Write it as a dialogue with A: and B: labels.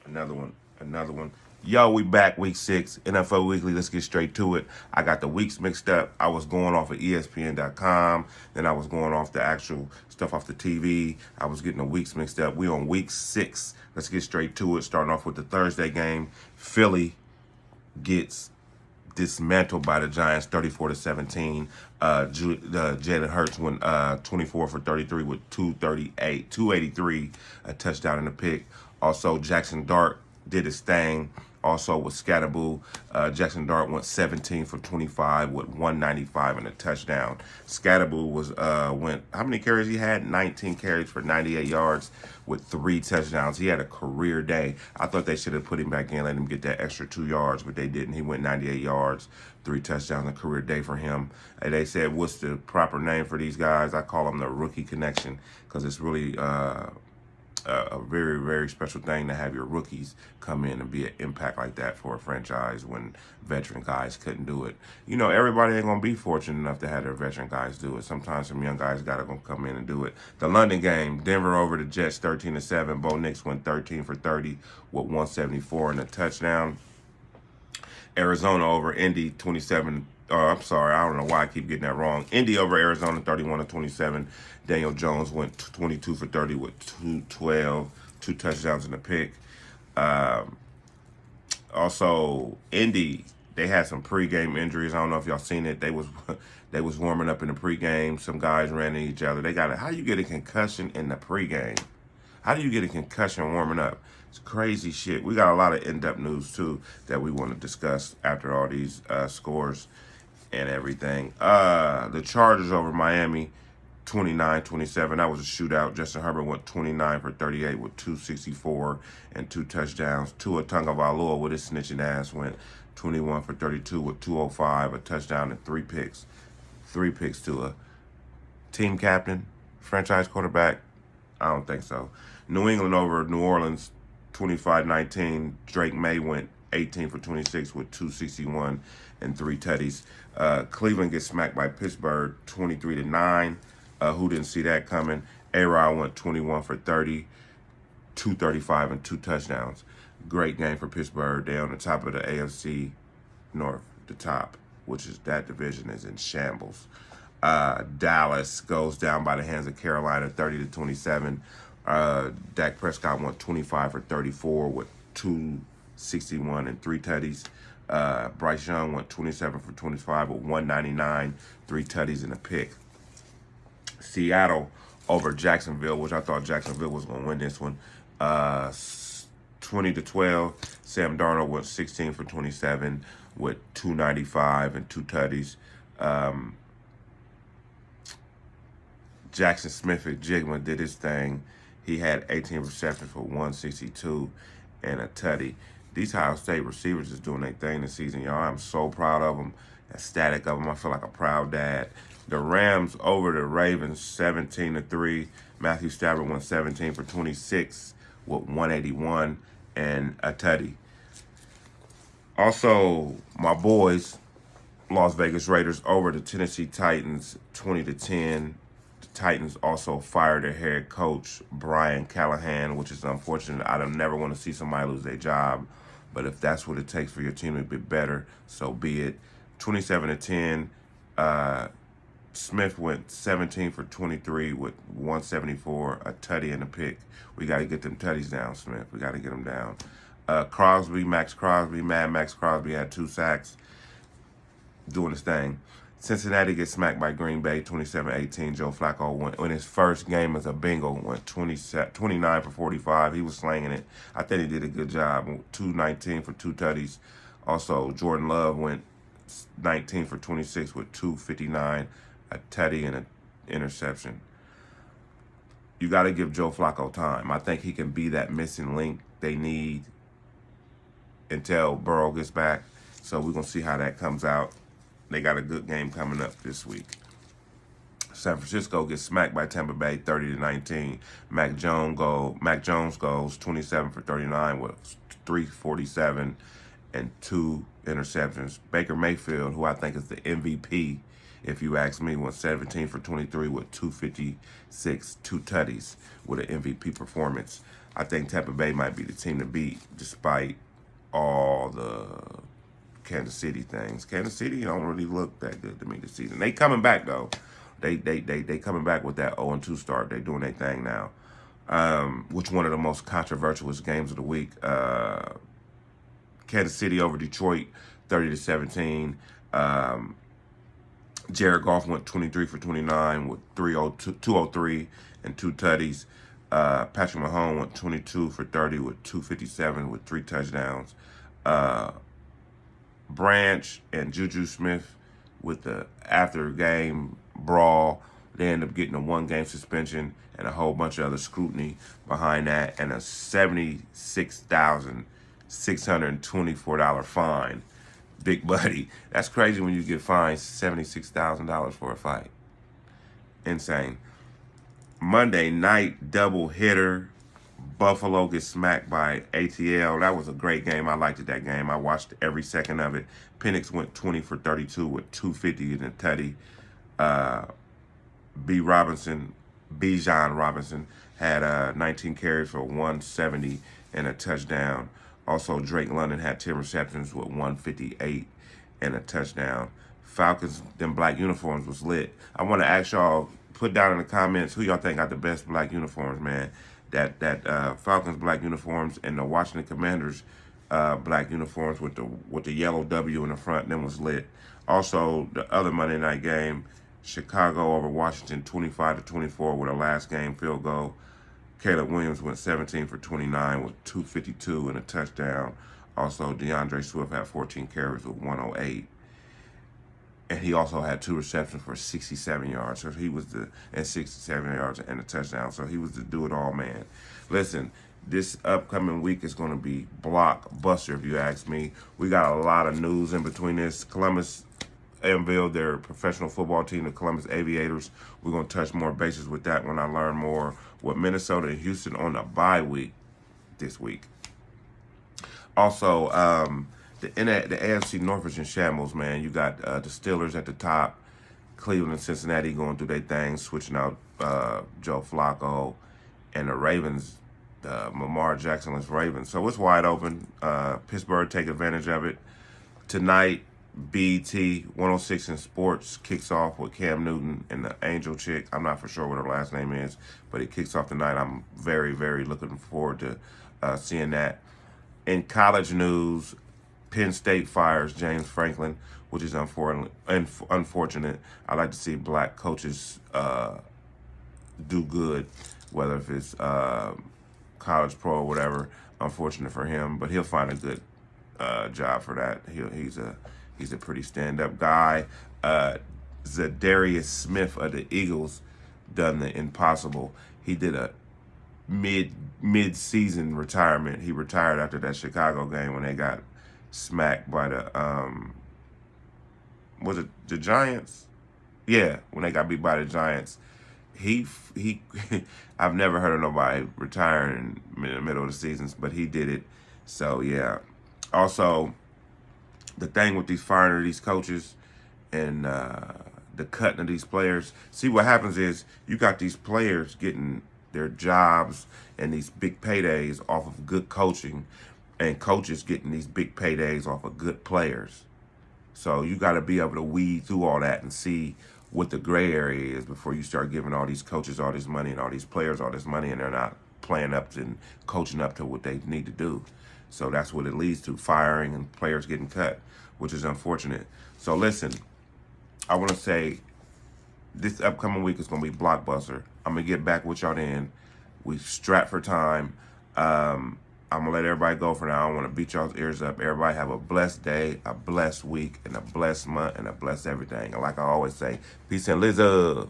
A: Another one. Another one. Yo, we back week 6, NFL Weekly. Let's get straight to it. I got the weeks mixed up. I was going off of ESPN.com. Then I was going off the actual stuff off the TV. I was getting the weeks mixed up. We on week 6. Let's get straight to it. Starting off with the Thursday game. Philly gets dismantled by the Giants 34-17. Jalen Hurts went 24 for 33 with 283, a touchdown and a pick. Also, Jackson Dart did his thing. Also with Scatterboo, Jackson Dart went 17 for 25 with 195 and a touchdown. Scatterboo went, how many carries he had? 19 carries for 98 yards with 3 touchdowns. He had a career day. I thought they should have put him back in, let him get that extra 2 yards, but they didn't. He went 98 yards, 3 touchdowns, a career day for him. And they said, what's the proper name for these guys? I call them the rookie connection because it's really a very, very special thing to have your rookies come in and be an impact like that for a franchise when veteran guys couldn't do it. You know, everybody ain't going to be fortunate enough to have their veteran guys do it. Sometimes some young guys got to come in and do it. The London game, Denver over the Jets 13-7. Bo Nix went 13 for 30 with 174 and a touchdown. Arizona over Indy 27. I'm sorry, I don't know why I keep getting that wrong. Indy over Arizona 31-27. Daniel Jones went 22 for 30 with 212, 2 touchdowns and a pick. Also, Indy, they had some pregame injuries. I don't know if y'all seen it. They was warming up in the pregame. Some guys ran into each other. How do you get a concussion in the pregame? How do you get a concussion warming up? It's crazy shit. We got a lot of in-depth news, too, that we want to discuss after all these scores and everything. The Chargers over Miami, 29-27. That was a shootout. Justin Herbert went 29 for 38 with 264 and 2 touchdowns. Tua Tagovailoa with his snitching ass went 21 for 32 with 205, a touchdown and 3 picks. 3 picks to a team captain, franchise quarterback. I don't think so. New England over New Orleans, 25-19. Drake May went 18 for 26 with 261 and 3 tutties. Cleveland gets smacked by Pittsburgh 23-9. Who didn't see that coming? A-Rod went 21 for 30, 235 and 2 touchdowns. Great game for Pittsburgh. They're on the top of the AFC North, the top, which is that division is in shambles. Dallas goes down by the hands of Carolina 30-27. Dak Prescott went 25 for 34 with 261 and 3 tutties. Bryce Young went 27 for 25 with 199, 3 tutties and a pick. Seattle over Jacksonville, which I thought Jacksonville was going to win this one. 20-12. Sam Darnold went 16 for 27 with 295 and 2 tutties. Jackson Smith at Jigma did his thing. He had 18 receptions for 162 and a tutty. These Ohio State receivers is doing their thing this season, y'all. I'm so proud of them, ecstatic of them. I feel like a proud dad. The Rams over the Ravens 17-3. Matthew Stafford went 17 for 26 with 181 and a tutty. Also, my boys, Las Vegas Raiders over the Tennessee Titans 20-10. The Titans also fired their head coach, Brian Callahan, which is unfortunate. I don't never want to see somebody lose their job. But if that's what it takes for your team to be better, so be it. 27-10. Smith went 17 for 23 with 174, a tutty and a pick. We got to get them tutties down, Smith. We got to get them down. Max Crosby had 2 sacks, doing his thing. Cincinnati gets smacked by Green Bay, 27-18. Joe Flacco went in his first game as a Bengal, went 29 for 45. He was slanging it. I think he did a good job. 219 for 2 tutties. Also, Jordan Love went 19 for 26 with 259, a tutty and an interception. You got to give Joe Flacco time. I think he can be that missing link they need until Burrow gets back. So we're going to see how that comes out. They got a good game coming up this week. San Francisco gets smacked by Tampa Bay 30-19. Mac Jones goes 27 for 39 with 347 and 2 interceptions. Baker Mayfield, who I think is the MVP, if you ask me, went 17 for 23 with 256, 2 tutties with an MVP performance. I think Tampa Bay might be the team to beat, despite all the Kansas City things. Kansas City don't really look that good to me this season. They coming back though. They coming back with that 0-2 start. They doing their thing now. Which one of the most controversial games of the week? Kansas City over Detroit, 30-17. Jared Goff went 23 for 29 with 203 and 2 tutties. Patrick Mahomes went 22 for 30 with 257 with 3 touchdowns. Branch and Juju Smith with the after game brawl. They end up getting a 1-game suspension and a whole bunch of other scrutiny behind that, and a $76,624 fine. Big buddy. That's crazy when you get fined $76,000 for a fight. Insane. Monday night double hitter. Buffalo gets smacked by ATL. That was a great game. I liked that game. I watched every second of it. Penix went 20 for 32 with 250 and a tutty. Bijan Robinson had 19 carries for 170 and a touchdown. Also, Drake London had 10 receptions with 158 and a touchdown. Falcons, them black uniforms was lit. I want to ask y'all, put down in the comments who y'all think got the best black uniforms, man. That Falcons black uniforms and the Washington Commanders black uniforms with the yellow W in the front, them was lit. Also, the other Monday night game, Chicago over Washington 25-24 with a last game field goal. Caleb Williams went 17 for 29 with 252 and a touchdown. Also, DeAndre Swift had 14 carries with 108. And he also had 2 receptions for 67 yards. So he was and 67 yards and a touchdown. So he was the do-it-all man. Listen, this upcoming week is going to be blockbuster, if you ask me. We got a lot of news in between this. Columbus unveiled their professional football team, the Columbus Aviators. We're going to touch more bases with that when I learn more with Minnesota and Houston on the bye week this week. Also, the AFC North is in shambles, man. You got the Steelers at the top, Cleveland and Cincinnati going through their thing, switching out Joe Flacco, and the Ravens, Lamar Jacksonless Ravens. So it's wide open. Pittsburgh take advantage of it. Tonight, BET 106 in Sports kicks off with Cam Newton and the Angel chick. I'm not for sure what her last name is, but it kicks off tonight. I'm very, very looking forward to seeing that. In college news, Penn State fires James Franklin, which is unfortunate. I like to see black coaches do good, whether if it's college pro or whatever. Unfortunate for him, but he'll find a good job for that. He's a pretty stand-up guy. Zadarius Smith of the Eagles done the impossible. He did a mid-season retirement. He retired after that Chicago game when they got smacked by the was it the Giants? Yeah, when they got beat by the Giants. He I've never heard of nobody retiring in the middle of the seasons, but he did it. So yeah. Also, the thing with these firing of these coaches and the cutting of these players, see what happens is you got these players getting their jobs and these big paydays off of good coaching, and coaches getting these big paydays off of good players. So you got to be able to weed through all that and see what the gray area is before you start giving all these coaches all this money and all these players all this money, and they're not playing up and coaching up to what they need to do. So that's what it leads to, firing and players getting cut, which is unfortunate. So listen, I want to say this upcoming week is going to be blockbuster. I'm going to get back with y'all then. We strapped for time. I'm going to let everybody go for now. I don't want to beat y'all's ears up. Everybody have a blessed day, a blessed week, and a blessed month, and a blessed everything. And like I always say, peace and lizard.